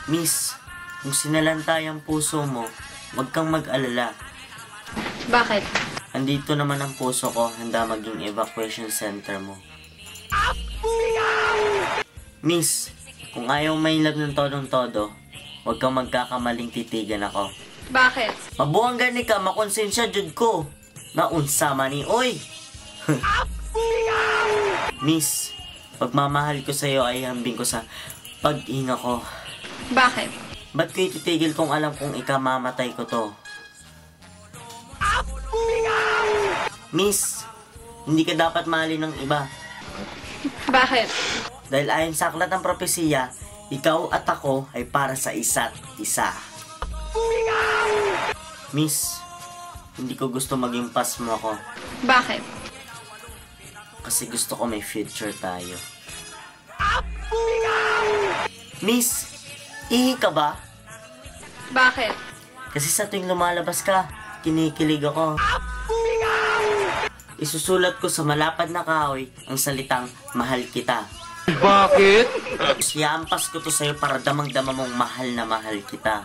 Miss, kung sinalanta ang puso mo, huwag kang mag-alala. Bakit? Andito naman ang puso ko, handa maging evacuation center mo. Miss, kung ayaw may love ng todong-todo, huwag kang magkakamaling titigan ako. Bakit? Mabuang gani ka, makonsensya jud ko. Naunsa man ni, oy! Miss, pagmamahal ko sa'yo ay hambing ko sa pag-inga ko. Bakit? Ba't ko ititigil kung alam kong ikamamatay ko to? Miss, hindi ka dapat mahalin ng iba. Bakit? Dahil ayon sa aklat ng propesiya, ikaw at ako ay para sa isa't isa. Miss, hindi ko gusto maging pas mo ako. Bakit? Kasi gusto ko may future tayo. Miss, ihi ka ba? Bakit? Kasi sa tuwing lumalabas ka, kinikilig ako. Isusulat ko sa malapad na kahoy ang salitang mahal kita. Bakit? Iampas ko to sa'yo para damang-dama mong mahal na mahal kita.